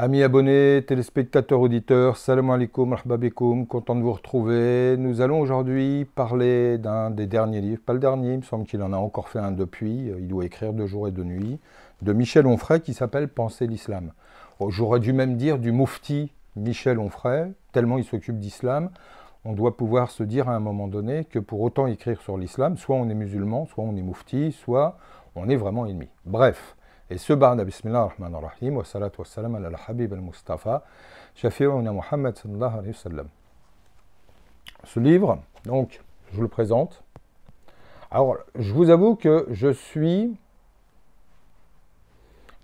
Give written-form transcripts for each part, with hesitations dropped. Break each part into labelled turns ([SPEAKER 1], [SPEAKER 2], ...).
[SPEAKER 1] Amis abonnés, téléspectateurs, auditeurs, salam alaikum, marhaba bikoum, content de vous retrouver. Nous allons aujourd'hui parler d'un des derniers livres, pas le dernier, il me semble qu'il en a encore fait un depuis, il doit écrire de jour et de nuit, de Michel Onfray qui s'appelle Penser l'islam. J'aurais dû même dire du Moufti Michel Onfray, tellement il s'occupe d'islam. On doit pouvoir se dire à un moment donné que pour autant écrire sur l'islam, soit on est musulman, soit on est Moufti, soit on est vraiment ennemi. Bref. Et ce barda, bismillah ar-Rahman ar-Rahim, wa salatu wa salam ala al-Habib al-Mustafa, shafi'una Muhammad sallallahu alayhi wa sallam. Ce livre, donc, je vous le présente. Alors, je vous avoue que je suis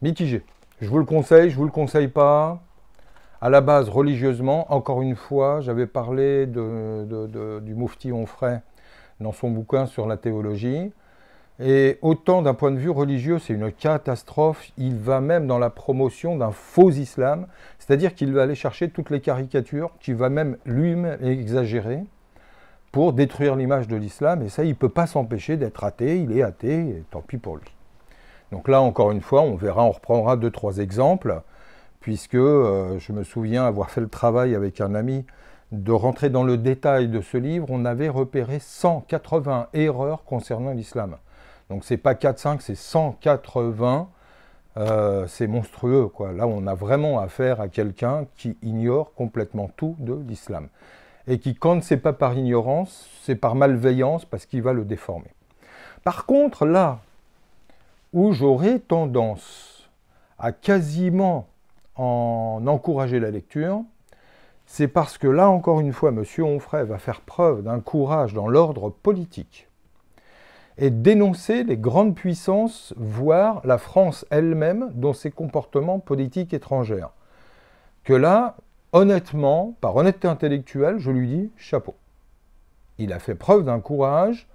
[SPEAKER 1] mitigé. Je vous le conseille pas. À la base, religieusement, encore une fois, j'avais parlé du Moufti Onfray dans son bouquin sur la théologie. Et autant d'un point de vue religieux, c'est une catastrophe. Il va même dans la promotion d'un faux islam, c'est-à-dire qu'il va aller chercher toutes les caricatures, qu'il va même lui-même exagérer pour détruire l'image de l'islam. Et ça, il ne peut pas s'empêcher d'être athée, il est athée, et tant pis pour lui. Donc là, encore une fois, on verra, on reprendra 2-3 exemples, puisque je me souviens avoir fait le travail avec un ami de rentrer dans le détail de ce livre. On avait repéré 180 erreurs concernant l'islam. Donc c'est pas 4-5, c'est 180, c'est monstrueux, quoi. Là, on a vraiment affaire à quelqu'un qui ignore complètement tout de l'islam. Et qui, quand c'est pas par ignorance, c'est par malveillance, parce qu'il va le déformer. Par contre, là où j'aurais tendance à quasiment en encourager la lecture, c'est parce que là, encore une fois, M. Onfray va faire preuve d'un courage dans l'ordre politique et dénoncer les grandes puissances, voire la France elle-même, dans ses comportements politiques étrangers. Que là, honnêtement, par honnêteté intellectuelle, je lui dis chapeau. Il a fait preuve d'un courage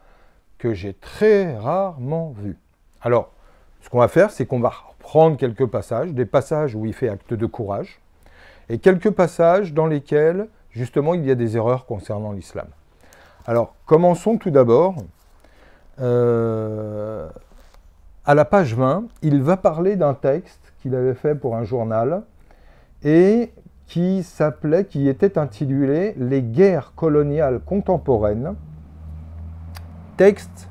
[SPEAKER 1] que j'ai très rarement vu. Alors, ce qu'on va faire, c'est qu'on va reprendre quelques passages, des passages où il fait acte de courage, et quelques passages dans lesquels, justement, il y a des erreurs concernant l'islam. Alors, commençons tout d'abord. À la page 20, il va parler d'un texte qu'il avait fait pour un journal et qui était intitulé « Les guerres coloniales contemporaines », texte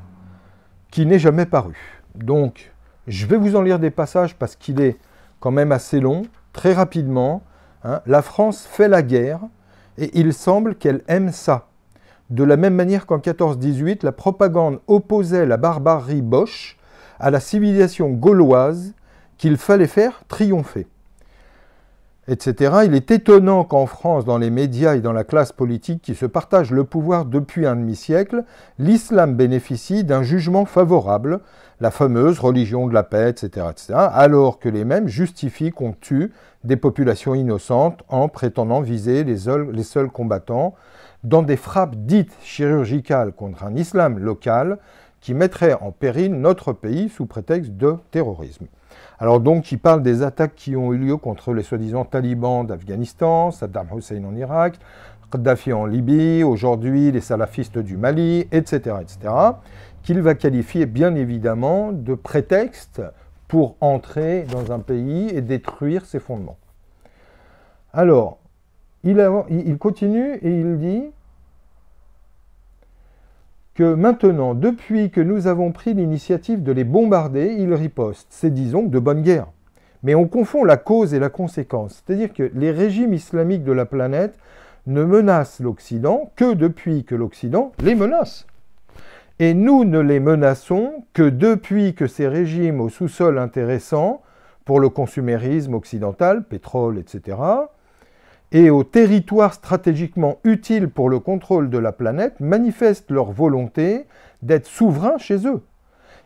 [SPEAKER 1] qui n'est jamais paru. Donc, je vais vous en lire des passages parce qu'il est quand même assez long, très rapidement. Hein. La France fait la guerre et il semble qu'elle aime ça. De la même manière qu'en 14-18, la propagande opposait la barbarie boche à la civilisation gauloise qu'il fallait faire triompher, etc. Il est étonnant qu'en France, dans les médias et dans la classe politique qui se partagent le pouvoir depuis un demi-siècle, l'islam bénéficie d'un jugement favorable, la fameuse religion de la paix, etc., etc., alors que les mêmes justifient qu'on tue des populations innocentes en prétendant viser les seuls combattants, dans des frappes dites chirurgicales contre un islam local qui mettrait en péril notre pays sous prétexte de terrorisme. Alors donc, il parle des attaques qui ont eu lieu contre les soi-disant talibans d'Afghanistan, Saddam Hussein en Irak, Kadhafi en Libye, aujourd'hui les salafistes du Mali, etc., etc., qu'il va qualifier bien évidemment de prétexte pour entrer dans un pays et détruire ses fondements. Alors, il continue et il dit que maintenant, depuis que nous avons pris l'initiative de les bombarder, ils ripostent. C'est, disons, de bonne guerre. Mais on confond la cause et la conséquence. C'est-à-dire que les régimes islamiques de la planète ne menacent l'Occident que depuis que l'Occident les menace. Et nous ne les menaçons que depuis que ces régimes au sous-sol intéressant pour le consumérisme occidental, pétrole, etc., et aux territoires stratégiquement utiles pour le contrôle de la planète manifestent leur volonté d'être souverains chez eux.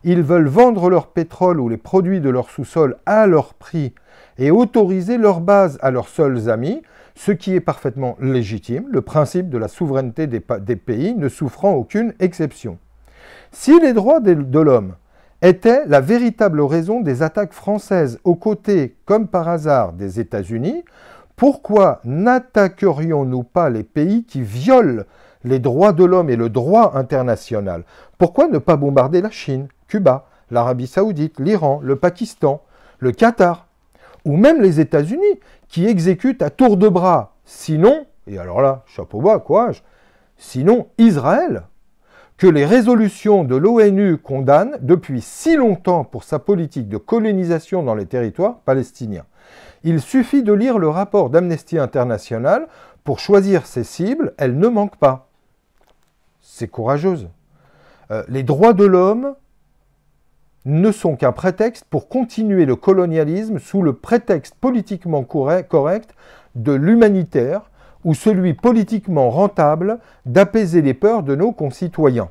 [SPEAKER 1] Ils veulent vendre leur pétrole ou les produits de leur sous-sol à leur prix et autoriser leur base à leurs seuls amis, ce qui est parfaitement légitime, le principe de la souveraineté des pays ne souffrant aucune exception. Si les droits de l'homme étaient la véritable raison des attaques françaises aux côtés, comme par hasard, des États-Unis, pourquoi n'attaquerions-nous pas les pays qui violent les droits de l'homme et le droit international? Pourquoi ne pas bombarder la Chine, Cuba, l'Arabie Saoudite, l'Iran, le Pakistan, le Qatar? ou même les États-Unis, qui exécutent à tour de bras. Sinon, et alors là, chapeau bas, courage, sinon Israël, que les résolutions de l'ONU condamnent depuis si longtemps pour sa politique de colonisation dans les territoires palestiniens. Il suffit de lire le rapport d'Amnesty International pour choisir ses cibles, elles ne manquent pas. C'est courageuse. Les droits de l'homme ne sont qu'un prétexte pour continuer le colonialisme sous le prétexte politiquement correct de l'humanitaire ou celui politiquement rentable d'apaiser les peurs de nos concitoyens.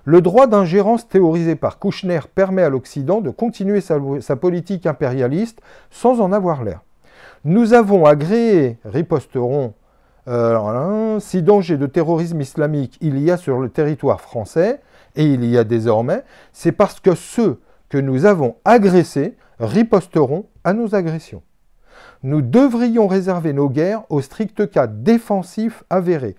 [SPEAKER 1] Le droit d'ingérence théorisé par Kouchner permet à l'Occident de continuer sa politique impérialiste sans en avoir l'air. Nous avons agréé, riposteront, si danger de terrorisme islamique il y a sur le territoire français, et il y a désormais, c'est parce que ceux que nous avons agressés riposteront à nos agressions. Nous devrions réserver nos guerres au strict cas défensif avéré.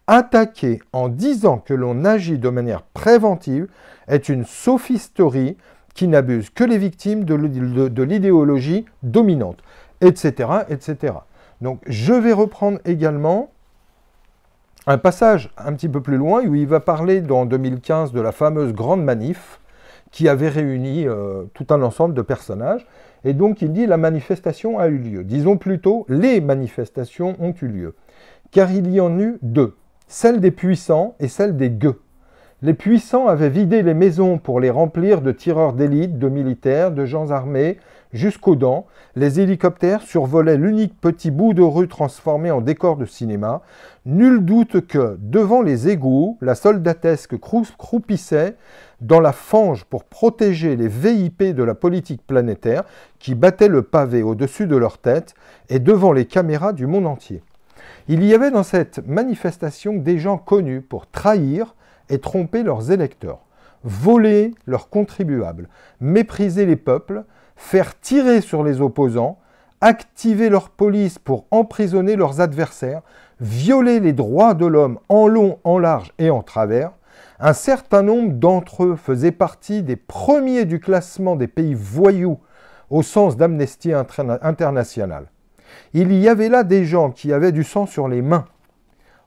[SPEAKER 1] Attaquer en disant que l'on agit de manière préventive est une sophisterie qui n'abuse que les victimes de l'idéologie dominante, etc., etc. Donc je vais reprendre également un passage un petit peu plus loin où il va parler en 2015 de la fameuse grande manif qui avait réuni tout un ensemble de personnages. Et donc il dit la manifestation a eu lieu. Disons plutôt les manifestations ont eu lieu. Car il y en eut deux, celle des puissants et celle des gueux. Les puissants avaient vidé les maisons pour les remplir de tireurs d'élite, de militaires, de gens armés, jusqu'aux dents. Les hélicoptères survolaient l'unique petit bout de rue transformé en décor de cinéma. Nul doute que, devant les égouts, la soldatesque croupissait dans la fange pour protéger les VIP de la politique planétaire qui battaient le pavé au-dessus de leur tête et devant les caméras du monde entier. Il y avait dans cette manifestation des gens connus pour trahir et tromper leurs électeurs, voler leurs contribuables, mépriser les peuples, faire tirer sur les opposants, activer leur police pour emprisonner leurs adversaires, violer les droits de l'homme en long, en large et en travers. Un certain nombre d'entre eux faisaient partie des premiers du classement des pays voyous au sens d'Amnesty International. Il y avait là des gens qui avaient du sang sur les mains.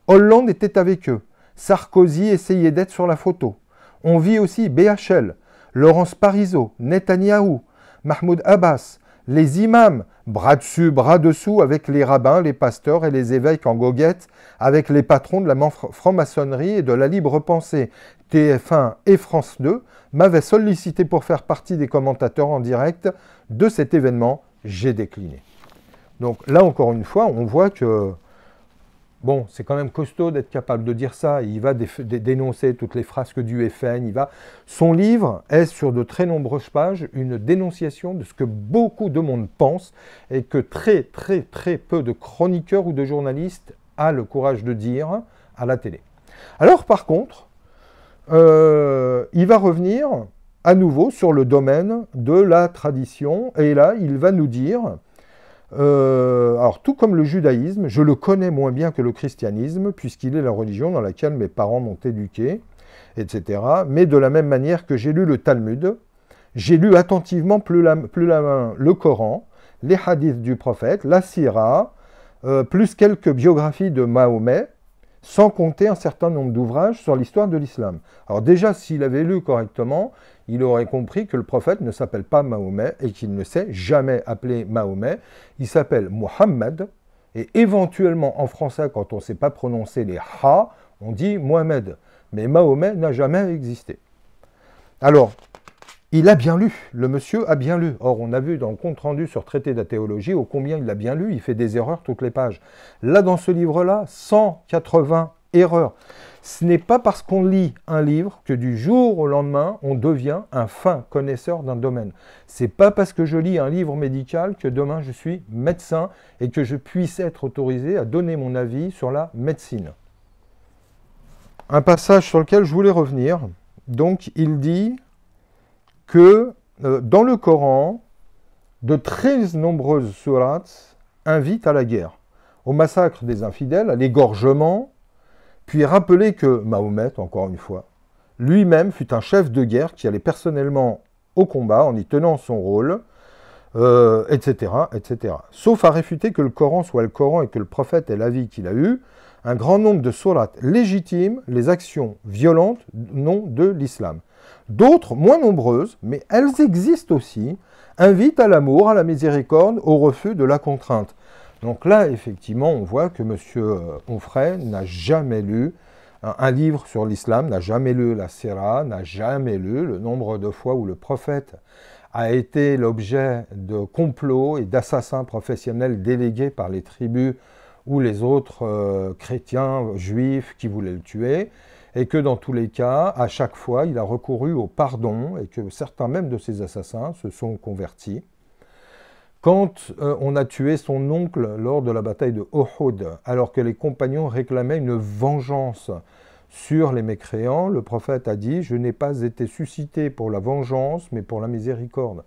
[SPEAKER 1] Hollande était avec eux. Sarkozy essayait d'être sur la photo. On vit aussi BHL, Laurence Parisot, Netanyahou, Mahmoud Abbas, les imams, bras dessus, bras dessous avec les rabbins, les pasteurs et les évêques en goguette, avec les patrons de la franc-maçonnerie et de la libre pensée. TF1 et France 2 m'avaient sollicité pour faire partie des commentateurs en direct de cet événement. J'ai décliné. Donc là, encore une fois, on voit que bon, c'est quand même costaud d'être capable de dire ça. Il va dénoncer toutes les frasques du FN. Son livre est sur de très nombreuses pages une dénonciation de ce que beaucoup de monde pense et que très peu de chroniqueurs ou de journalistes a le courage de dire à la télé. Alors par contre, il va revenir à nouveau sur le domaine de la tradition et là, il va nous dire... alors, tout comme le judaïsme, je le connais moins bien que le christianisme, puisqu'il est la religion dans laquelle mes parents m'ont éduqué, etc. Mais de la même manière que j'ai lu le Talmud, j'ai lu attentivement plus la main le Coran, les hadiths du prophète, la Sira, plus quelques biographies de Mahomet, sans compter un certain nombre d'ouvrages sur l'histoire de l'islam. Alors déjà, s'il avait lu correctement, il aurait compris que le prophète ne s'appelle pas Mahomet et qu'il ne s'est jamais appelé Mahomet. Il s'appelle Mohammed et éventuellement en français, quand on ne sait pas prononcer les ha, on dit Mohamed. Mais Mahomet n'a jamais existé. Alors, il a bien lu, le monsieur a bien lu. Or, on a vu dans le compte-rendu sur Traité de la théologie ô combien il a bien lu, il fait des erreurs toutes les pages. Là, dans ce livre-là, 180 erreurs. Ce n'est pas parce qu'on lit un livre que du jour au lendemain, on devient un fin connaisseur d'un domaine. C'est pas parce que je lis un livre médical que demain je suis médecin et que je puisse être autorisé à donner mon avis sur la médecine. Un passage sur lequel je voulais revenir. Donc, il dit que dans le Coran, de très nombreuses sourates invitent à la guerre, au massacre des infidèles, à l'égorgement, puis rappeler que Mahomet, encore une fois, lui-même fut un chef de guerre qui allait personnellement au combat en y tenant son rôle. etc., etc. Sauf à réfuter que le Coran soit le Coran et que le prophète ait l'avis qu'il a eu, un grand nombre de sourates légitiment les actions violentes non de l'islam. D'autres, moins nombreuses, mais elles existent aussi, invitent à l'amour, à la miséricorde, au refus de la contrainte. Donc là, effectivement, on voit que M. Onfray n'a jamais lu un livre sur l'islam, n'a jamais lu la Sira, n'a jamais lu le nombre de fois où le prophète a été l'objet de complots et d'assassins professionnels délégués par les tribus ou les autres chrétiens, juifs qui voulaient le tuer, et que dans tous les cas, à chaque fois, il a recouru au pardon, et que certains même de ces assassins se sont convertis. Quand on a tué son oncle lors de la bataille de Uhud, alors que les compagnons réclamaient une vengeance sur les mécréants, le prophète a dit « Je n'ai pas été suscité pour la vengeance, mais pour la miséricorde ».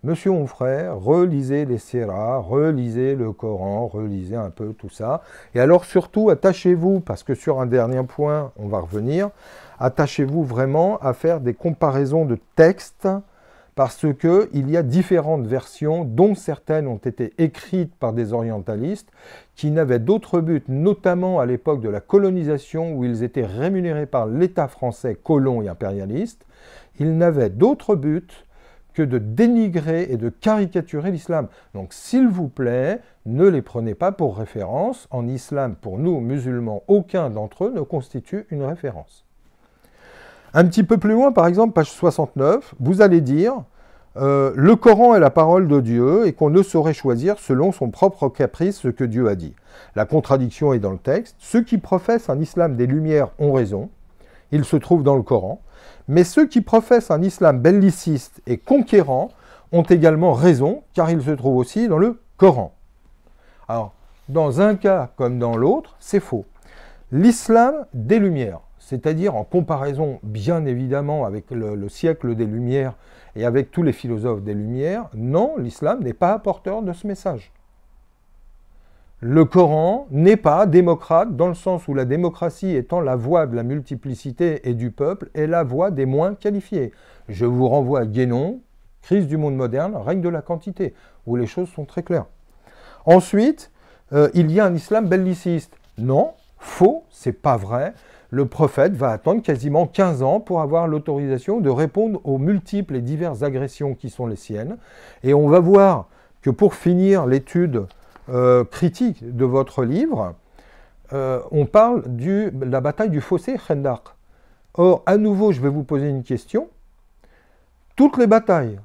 [SPEAKER 1] Monsieur Onfray, relisez les Siras, relisez le Coran, relisez un peu tout ça. Et alors surtout, attachez-vous, parce que sur un dernier point, on va revenir, attachez-vous vraiment à faire des comparaisons de textes, parce qu'il y a différentes versions, dont certaines ont été écrites par des orientalistes, qui n'avaient d'autre but, notamment à l'époque de la colonisation, où ils étaient rémunérés par l'État français colon et impérialiste, ils n'avaient d'autre but que de dénigrer et de caricaturer l'islam. Donc, s'il vous plaît, ne les prenez pas pour référence. En islam, pour nous, musulmans, aucun d'entre eux ne constitue une référence. Un petit peu plus loin, par exemple, page 69, vous allez dire le Coran est la parole de Dieu et qu'on ne saurait choisir selon son propre caprice ce que Dieu a dit. La contradiction est dans le texte. Ceux qui professent un islam des Lumières ont raison. Il se trouve dans le Coran. Mais ceux qui professent un islam belliciste et conquérant ont également raison, car il se trouve aussi dans le Coran. Alors, dans un cas comme dans l'autre, c'est faux. L'islam des Lumières, c'est-à-dire en comparaison bien évidemment avec le siècle des Lumières et avec tous les philosophes des Lumières, non, l'islam n'est pas porteur de ce message. Le Coran n'est pas démocrate dans le sens où la démocratie étant la voix de la multiplicité et du peuple est la voix des moins qualifiés. Je vous renvoie à Guénon, Crise du monde moderne, règne de la quantité, où les choses sont très claires. Ensuite, il y a un islam belliciste. Non, faux, c'est pas vrai. Le prophète va attendre quasiment 15 ans pour avoir l'autorisation de répondre aux multiples et diverses agressions qui sont les siennes. Et on va voir que pour finir l'étude critique de votre livre, on parle de la bataille du fossé Khandaq. Or, à nouveau, je vais vous poser une question. Toutes les batailles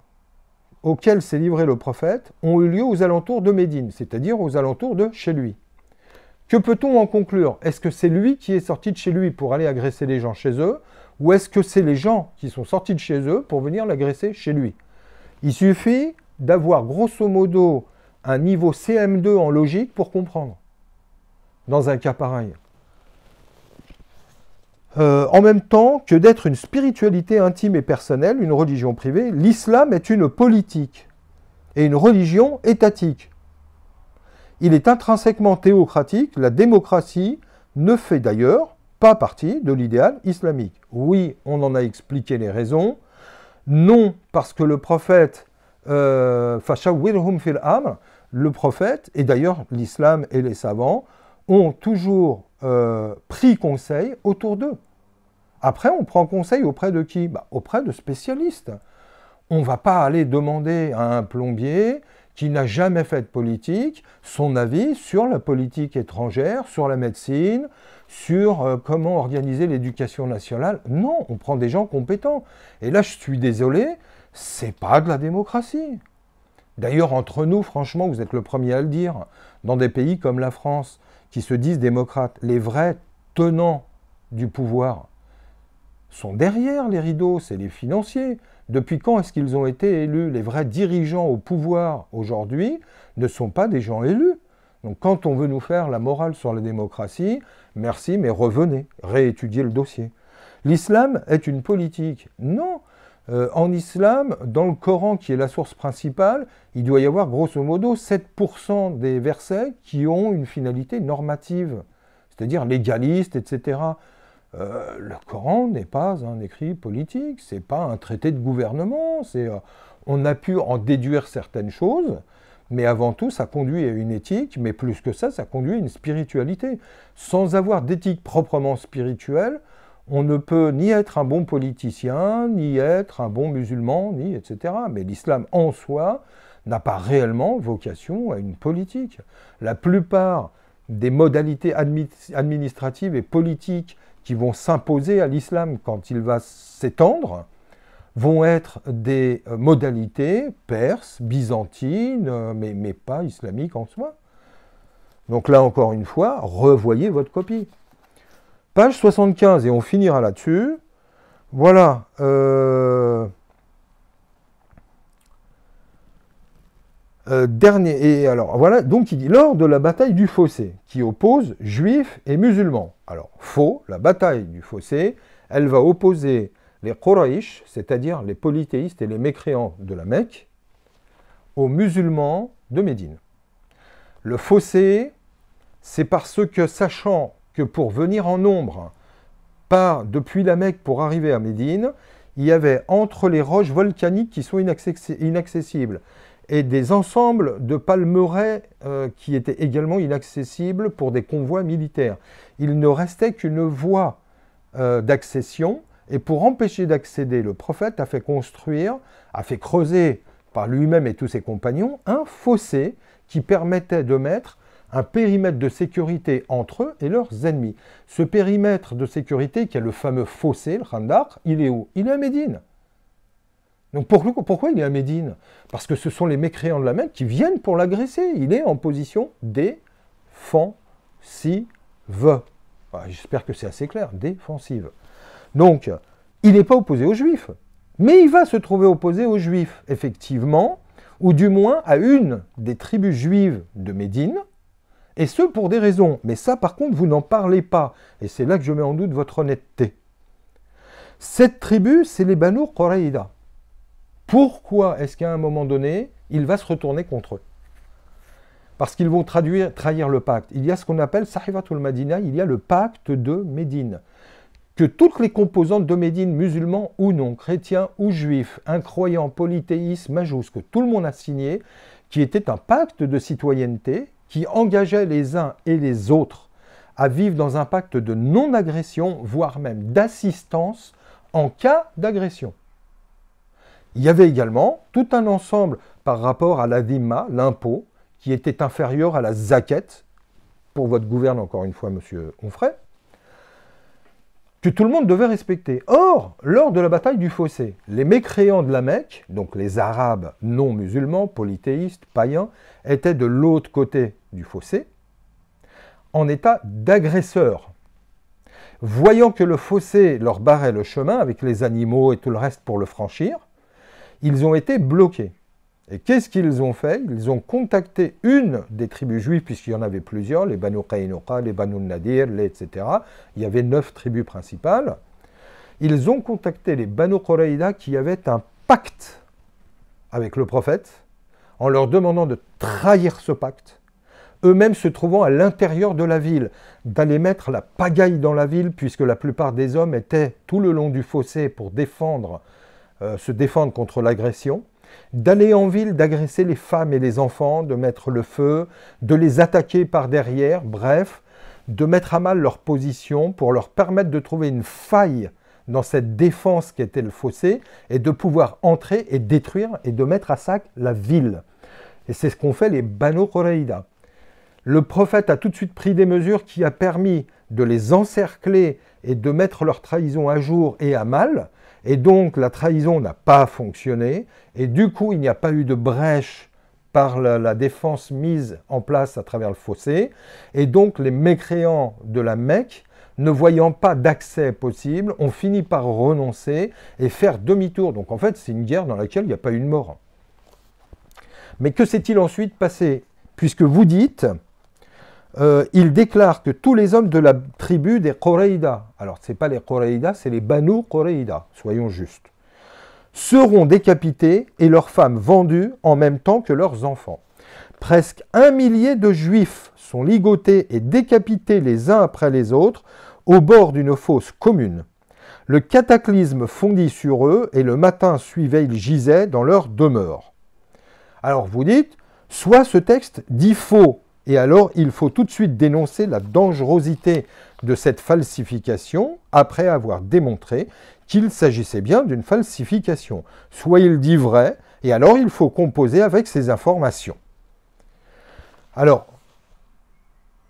[SPEAKER 1] auxquelles s'est livré le prophète ont eu lieu aux alentours de Médine, c'est-à-dire aux alentours de chez lui. Que peut-on en conclure? Est-ce que c'est lui qui est sorti de chez lui pour aller agresser les gens chez eux, ou est-ce que c'est les gens qui sont sortis de chez eux pour venir l'agresser chez lui? Il suffit d'avoir grosso modo un niveau CM2 en logique pour comprendre, dans un cas pareil. En même temps que d'être une spiritualité intime et personnelle, une religion privée, l'islam est une politique et une religion étatique. Il est intrinsèquement théocratique, la démocratie ne fait d'ailleurs pas partie de l'idéal islamique. Oui, on en a expliqué les raisons. Non, parce que le prophète, fashawwirhum fil amr, le prophète, et d'ailleurs l'islam et les savants, ont toujours pris conseil autour d'eux. Après, on prend conseil auprès de qui? Auprès de spécialistes. On ne va pas aller demander à un plombier qui n'a jamais fait de politique son avis sur la politique étrangère, sur la médecine, sur comment organiser l'éducation nationale. Non, on prend des gens compétents. Et là, je suis désolé, c'est pas de la démocratie. D'ailleurs, entre nous, franchement, vous êtes le premier à le dire, dans des pays comme la France, qui se disent démocrates, les vrais tenants du pouvoir sont derrière les rideaux, c'est les financiers. Depuis quand est-ce qu'ils ont été élus? Les vrais dirigeants au pouvoir aujourd'hui ne sont pas des gens élus. Donc quand on veut nous faire la morale sur la démocratie, merci, mais revenez, réétudiez le dossier. L'islam est une politique. Non. En islam, dans le Coran, qui est la source principale, il doit y avoir grosso modo 7% des versets qui ont une finalité normative, c'est-à-dire légaliste, etc. Le Coran n'est pas un écrit politique, c'est pas un traité de gouvernement, On a pu en déduire certaines choses, mais avant tout, ça conduit à une éthique, mais plus que ça conduit à une spiritualité. Sans avoir d'éthique proprement spirituelle, on ne peut ni être un bon politicien, ni être un bon musulman, ni etc. Mais l'islam en soi n'a pas réellement vocation à une politique. La plupart des modalités administratives et politiques qui vont s'imposer à l'islam quand il va s'étendre vont être des modalités perses, byzantines, mais pas islamiques en soi. Donc là, encore une fois, revoyez votre copie. Page 75, et on finira là-dessus. Voilà. Dernier, et alors voilà, donc il dit, lors de la bataille du fossé, qui oppose juifs et musulmans. Alors, faux, la bataille du fossé, elle va opposer les Quraysh, c'est-à-dire les polythéistes et les mécréants de la Mecque, aux musulmans de Médine. Le fossé, c'est parce que, sachant que pour venir en nombre, depuis la Mecque pour arriver à Médine, il y avait entre les roches volcaniques qui sont inaccessibles et des ensembles de palmeraies qui étaient également inaccessibles pour des convois militaires. Il ne restait qu'une voie d'accession, et pour empêcher d'accéder, le prophète a fait creuser par lui-même et tous ses compagnons, un fossé qui permettait de mettre un périmètre de sécurité entre eux et leurs ennemis. Ce périmètre de sécurité, qui est le fameux fossé, le Khandaq, il est où? Il est à Médine. Donc pourquoi il est à Médine? Parce que ce sont les mécréants de la Mecque qui viennent pour l'agresser. Il est en position défensive. J'espère que c'est assez clair, défensive. Donc, il n'est pas opposé aux Juifs, mais il va se trouver opposé aux Juifs, effectivement, ou du moins à une des tribus juives de Médine, et ce pour des raisons. Mais ça, par contre, vous n'en parlez pas, et c'est là que je mets en doute votre honnêteté. Cette tribu, c'est les Banu Qurayda. Pourquoi est-ce qu'à un moment donné, il va se retourner contre eux? Parce qu'ils vont trahir le pacte. Il y a ce qu'on appelle Sahifatul Madina, il y a le pacte de Médine. Que toutes les composantes de Médine, musulmans ou non, chrétiens ou juifs, incroyants, polythéistes, majous, que tout le monde a signé, qui était un pacte de citoyenneté, qui engageait les uns et les autres à vivre dans un pacte de non-agression, voire même d'assistance en cas d'agression. Il y avait également tout un ensemble par rapport à la dhimma, l'impôt, qui était inférieur à la zakat, pour votre gouverne, encore une fois, monsieur Onfray, que tout le monde devait respecter. Or, lors de la bataille du fossé, les mécréants de la Mecque, donc les Arabes non musulmans, polythéistes, païens, étaient de l'autre côté du fossé, en état d'agresseurs. Voyant que le fossé leur barrait le chemin, avec les animaux et tout le reste pour le franchir, ils ont été bloqués. Et qu'est-ce qu'ils ont fait? Ils ont contacté une des tribus juives, puisqu'il y en avait plusieurs, les Banu Qaynuqa, les Banu Nadir, etc. Il y avait 9 tribus principales. Ils ont contacté les Banu Qurayda qui avaient un pacte avec le prophète, en leur demandant de trahir ce pacte, eux-mêmes se trouvant à l'intérieur de la ville, d'aller mettre la pagaille dans la ville, puisque la plupart des hommes étaient tout le long du fossé pour se défendre contre l'agression, d'aller en ville, d'agresser les femmes et les enfants, de mettre le feu, de les attaquer par derrière, bref, de mettre à mal leur position pour leur permettre de trouver une faille dans cette défense qui était le fossé et de pouvoir entrer et détruire et de mettre à sac la ville. Et c'est ce qu'ont fait les Banu Qurayda. Le prophète a tout de suite pris des mesures qui a permis de les encercler et de mettre leur trahison à jour et à mal. Et donc la trahison n'a pas fonctionné, et du coup il n'y a pas eu de brèche par la défense mise en place à travers le fossé, et donc les mécréants de la Mecque, ne voyant pas d'accès possible, ont fini par renoncer et faire demi-tour. Donc en fait c'est une guerre dans laquelle il n'y a pas eu de mort. Mais que s'est-il ensuite passé? Puisque vous dites... il déclare que tous les hommes de la tribu des Qurayda, alors ce n'est pas les Qurayda, c'est les Banu Qurayda, soyons justes, seront décapités et leurs femmes vendues en même temps que leurs enfants. Presque 1 millier de Juifs sont ligotés et décapités les uns après les autres au bord d'une fosse commune. Le cataclysme fondit sur eux et le matin suivait, ils gisaient dans leur demeure. Alors vous dites, soit ce texte dit faux, et alors il faut tout de suite dénoncer la dangerosité de cette falsification après avoir démontré qu'il s'agissait bien d'une falsification. Soit il dit vrai, et alors il faut composer avec ces informations. Alors,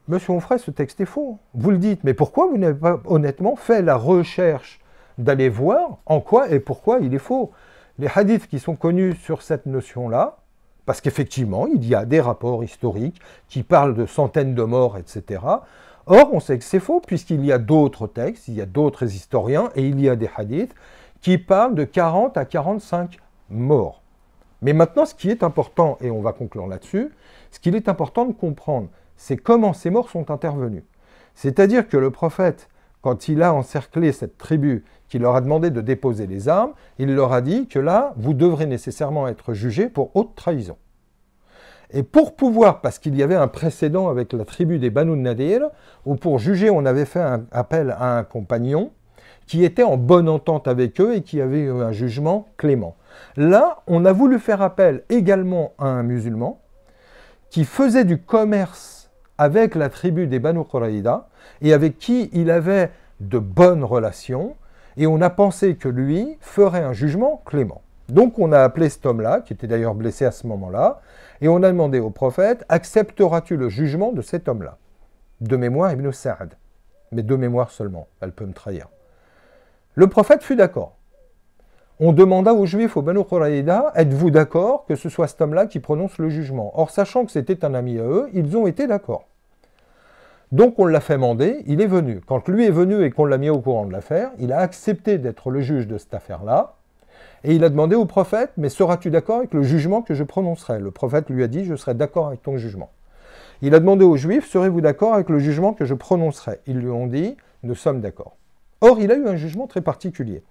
[SPEAKER 1] Monsieur Onfray, ce texte est faux. Vous le dites, mais pourquoi vous n'avez pas honnêtement fait la recherche d'aller voir en quoi et pourquoi il est faux? Les hadiths qui sont connus sur cette notion-là, parce qu'effectivement, il y a des rapports historiques qui parlent de centaines de morts, etc. Or, on sait que c'est faux, puisqu'il y a d'autres textes, il y a d'autres historiens, et il y a des hadiths qui parlent de 40 à 45 morts. Mais maintenant, ce qui est important, et on va conclure là-dessus, ce qu'il est important de comprendre, c'est comment ces morts sont intervenus. C'est-à-dire que le prophète, quand il a encerclé cette tribu, qui leur a demandé de déposer les armes, il leur a dit que là, vous devrez nécessairement être jugés pour haute trahison. Et pour pouvoir, parce qu'il y avait un précédent avec la tribu des Banu Nadir, où pour juger, on avait fait un appel à un compagnon qui était en bonne entente avec eux et qui avait eu un jugement clément. Là, on a voulu faire appel également à un musulman qui faisait du commerce avec la tribu des Banu Quraïda et avec qui il avait de bonnes relations, et on a pensé que lui ferait un jugement clément. Donc on a appelé cet homme-là, qui était d'ailleurs blessé à ce moment-là, et on a demandé au prophète, accepteras-tu le jugement de cet homme-là? De mémoire Ibn Sa'd, mais de mémoire seulement, elle peut me trahir. Le prophète fut d'accord. On demanda aux Juifs, aux Banu Quraïda, êtes-vous d'accord que ce soit cet homme-là qui prononce le jugement? Or, sachant que c'était un ami à eux, ils ont été d'accord. Donc on l'a fait mander, il est venu. Quand lui est venu et qu'on l'a mis au courant de l'affaire, il a accepté d'être le juge de cette affaire-là, et il a demandé au prophète, mais seras-tu d'accord avec le jugement que je prononcerai? Le prophète lui a dit, je serai d'accord avec ton jugement. Il a demandé aux Juifs, serez-vous d'accord avec le jugement que je prononcerai? Ils lui ont dit, nous sommes d'accord. Or, il a eu un jugement très particulier.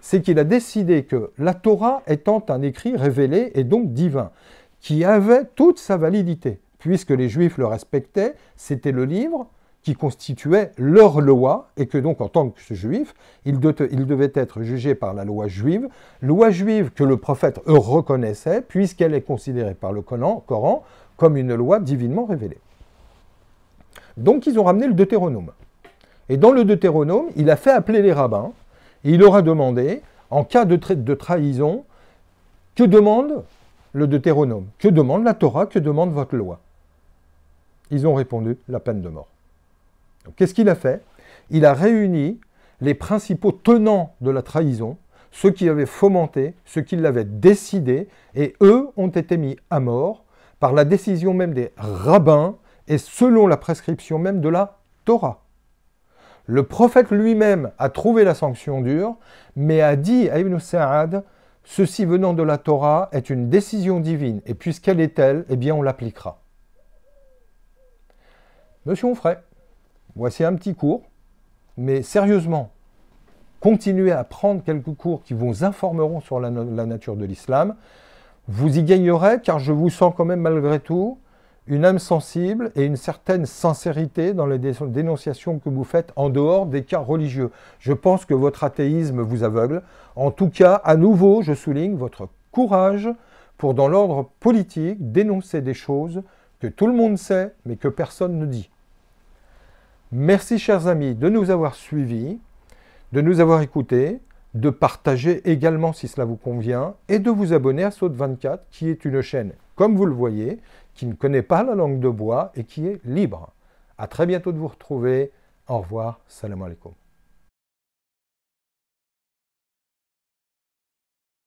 [SPEAKER 1] C'est qu'il a décidé que la Torah étant un écrit révélé et donc divin, qui avait toute sa validité, puisque les Juifs le respectaient, c'était le livre qui constituait leur loi, et que donc en tant que Juif, il devait être jugé par la loi juive que le prophète reconnaissait, puisqu'elle est considérée par le Coran comme une loi divinement révélée. Donc ils ont ramené le Deutéronome. Et dans le Deutéronome, il a fait appeler les rabbins, et il leur a demandé, en cas de trahison, que demande le Deutéronome? Que demande la Torah? Que demande votre loi? Ils ont répondu, la peine de mort. Qu'est-ce qu'il a fait? Il a réuni les principaux tenants de la trahison, ceux qui avaient fomenté, ceux qui l'avaient décidé, et eux ont été mis à mort par la décision même des rabbins et selon la prescription même de la Torah. Le prophète lui-même a trouvé la sanction dure, mais a dit à Ibn Sa'd, ceci venant de la Torah est une décision divine, et puisqu'elle est telle, eh bien on l'appliquera. Monsieur Onfray, voici un petit cours, mais sérieusement, continuez à prendre quelques cours qui vous informeront sur la nature de l'islam. Vous y gagnerez, car je vous sens quand même malgré tout une âme sensible et une certaine sincérité dans les dénonciations que vous faites en dehors des cas religieux. Je pense que votre athéisme vous aveugle. En tout cas, à nouveau, je souligne votre courage pour, dans l'ordre politique, dénoncer des choses que tout le monde sait, mais que personne ne dit. Merci, chers amis, de nous avoir suivis, de nous avoir écoutés, de partager également si cela vous convient, et de vous abonner à Saute 24, qui est une chaîne, comme vous le voyez, qui ne connaît pas la langue de bois et qui est libre. À très bientôt de vous retrouver. Au revoir. Salam alaikum.